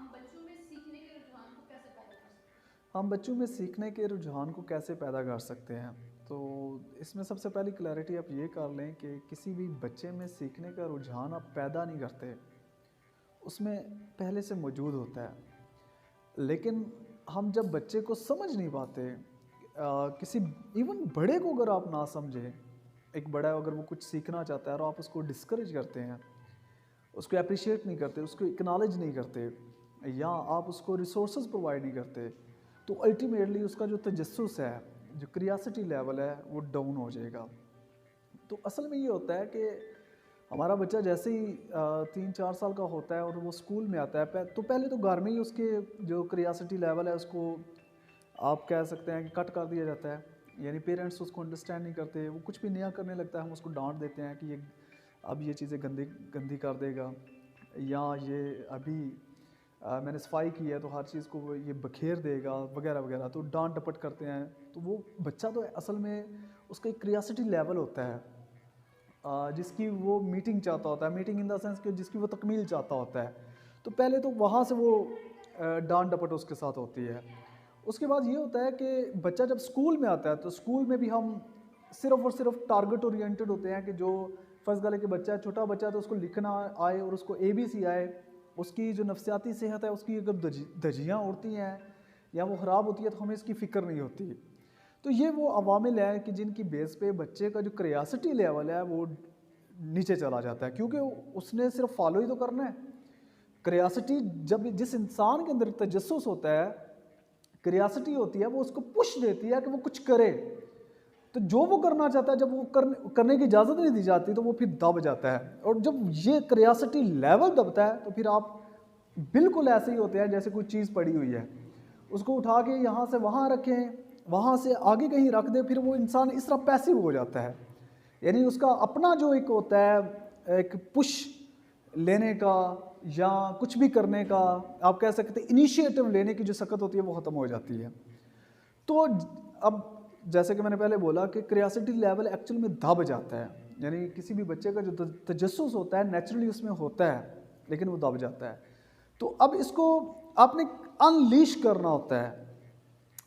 हम बच्चों में सीखने के रुझान को कैसे पैदा कर सकते हैं? हम बच्चों में सीखने के रुझान को कैसे पैदा कर सकते हैं? तो इसमें सबसे पहली क्लैरिटी आप ये कर लें कि किसी भी बच्चे में सीखने का रुझान आप पैदा नहीं करते, उसमें पहले से मौजूद होता है। लेकिन हम जब बच्चे को समझ नहीं पाते, किसी इवन बड़े को अगर आप ना समझें, एक बड़ा अगर वो कुछ सीखना चाहता है और आप उसको डिस्करेज करते हैं, उसको एप्रिशिएट नहीं करते, उसको एक्नॉलेज नहीं करते या आप उसको रिसोर्सेज प्रोवाइड नहीं करते, तो अल्टीमेटली उसका जो तजस्सुस है, जो क्रियासिटी लेवल है, वो डाउन हो जाएगा। तो असल में ये होता है कि हमारा बच्चा जैसे ही 3-4 साल का होता है और वो स्कूल में आता है, तो पहले तो घर में ही उसके जो क्रियासिटी लेवल है उसको आप कह सकते हैं कि कट कर दिया जाता है। यानी पेरेंट्स उसको अंडरस्टैंड नहीं करते, वो कुछ भी नया करने लगता है, हम उसको डांट देते हैं कि ये अब ये चीज़ें गंदी गंदी कर देगा, या ये अभी मैंने सफाई की है तो हर चीज़ को वो ये बखेर देगा वगैरह वगैरह, तो डांट डपट करते हैं। तो वो बच्चा तो असल में उसका एक क्रियासिटी लेवल होता है, जिसकी वो मीटिंग चाहता होता है, मीटिंग इन द सेंस कि जिसकी वो तकमील चाहता होता है। तो पहले तो वहाँ से वो डांट डपट उसके साथ होती है। उसके बाद ये होता है कि बच्चा जब स्कूल में आता है तो स्कूल में भी हम सिर्फ़ और सिर्फ टारगेट ओरिएंटेड होते हैं कि जो फ़र्ज़ करें कि बच्चा है, छोटा बच्चा है, तो उसको लिखना आए और उसको ABC आए, उसकी जो नफ्सियाती सेहत है उसकी अगर धज्जियाँ उड़ती हैं या वो ख़राब होती है तो हमें इसकी फ़िक्र नहीं होती। तो ये वो अवामिल हैं कि जिनकी बेस पे बच्चे का जो क्रियासिटी लेवल है वो नीचे चला जाता है, क्योंकि उसने सिर्फ फॉलो ही तो करना है। क्रियासिटी जब जिस इंसान के अंदर तजस्सुस होता है, क्रियासिटी होती है, वो उसको पुश देती है कि वो कुछ करे। तो जो वो करना चाहता है, जब वो करने की इजाज़त नहीं दी जाती तो वो फिर दब जाता है। और जब ये क्रियासिटी लेवल दबता है तो फिर आप बिल्कुल ऐसे ही होते हैं जैसे कोई चीज़ पड़ी हुई है, उसको उठा के यहाँ से वहाँ रखें, वहाँ से आगे कहीं रख दें, फिर वो इंसान इस तरह पैसिव हो जाता है। यानी उसका अपना जो एक होता है, एक पुश लेने का या कुछ भी करने का, आप कह सकते हैं इनिशिएटिव लेने की जो सकत होती है वो ख़त्म हो जाती है। तो अब जैसे कि मैंने पहले बोला कि क्रियासिटी लेवल एक्चुअल में दब जाता है, यानी किसी भी बच्चे का जो तजस्सुस होता है नेचुरली उसमें होता है, लेकिन वो दब जाता है। तो अब इसको आपने अनलीश करना होता है,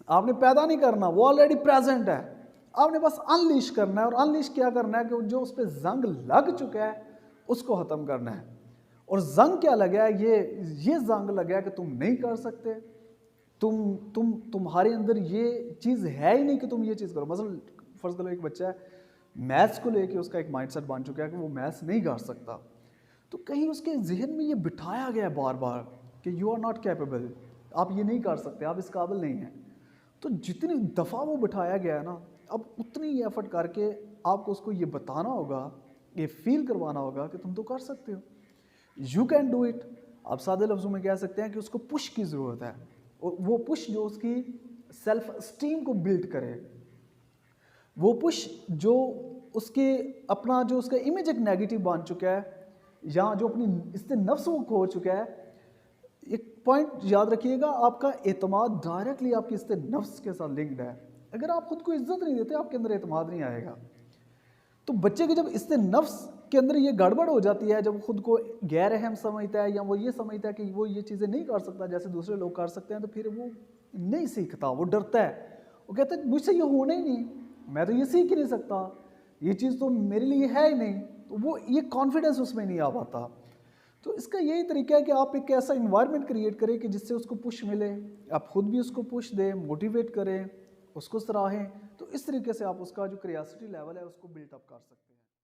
आपने पैदा नहीं करना, वो ऑलरेडी प्रेजेंट है, आपने बस अनलीश करना है। और अनलीश क्या करना है कि जो उस पर जंग लग चुका है उसको ख़त्म करना है। और जंग क्या लगा है, ये जंग लगा है कि तुम नहीं कर सकते, तुम्हारे अंदर ये चीज़ है ही नहीं कि तुम ये चीज़ करो। मसलन फर्ज करो एक बच्चा है, मैथ्स को लेके उसका एक माइंडसेट बन चुका है कि वो मैथ्स नहीं कर सकता, तो कहीं उसके जहन में ये बिठाया गया है बार बार कि यू आर नॉट कैपेबल, आप ये नहीं कर सकते, आप इस काबिल नहीं हैं। तो जितनी दफ़ा वो बिठाया गया है ना, अब उतनी ही एफर्ट करके आपको उसको ये बताना होगा, ये फील करवाना होगा कि तुम तो कर सकते हो, यू कैन डू इट। आप सादे लफ्ज़ों में कह सकते हैं कि उसको पुश की ज़रूरत है, और वो पुश जो उसकी सेल्फ स्टीम को बिल्ड करे, वो पुश जो उसके अपना जो उसका इमेज एक नेगेटिव बन चुका है, या जो अपनी इससे नफ्स वो खो चुका है। एक पॉइंट याद रखिएगा, आपका एतमाद डायरेक्टली आपकी इससे नफ्स के साथ लिंक्ड है। अगर आप खुद को इज्जत नहीं देते, आपके अंदर एतमाद नहीं आएगा। तो बच्चे की जब इससे नफ्स के अंदर ये गड़बड़ हो जाती है, जब खुद को गैर अहम समझता है या वो ये समझता है कि वो ये चीज़ें नहीं कर सकता जैसे दूसरे लोग कर सकते हैं, तो फिर वो नहीं सीखता, वो डरता है, वो कहता है मुझसे ये होना ही नहीं, मैं तो ये सीख ही नहीं सकता, ये चीज़ तो मेरे लिए है ही नहीं। तो वो ये कॉन्फिडेंस उसमें नहीं आ पाता। तो इसका यही तरीका है कि आप एक ऐसा इन्वायरमेंट क्रिएट करें कि जिससे उसको पुश मिले, आप खुद भी उसको पुश दें, मोटिवेट करें, उसको सराहें। तो इस तरीके से आप उसका जो क्रियासिटी लेवल है उसको बिल्टअप कर सकते हैं।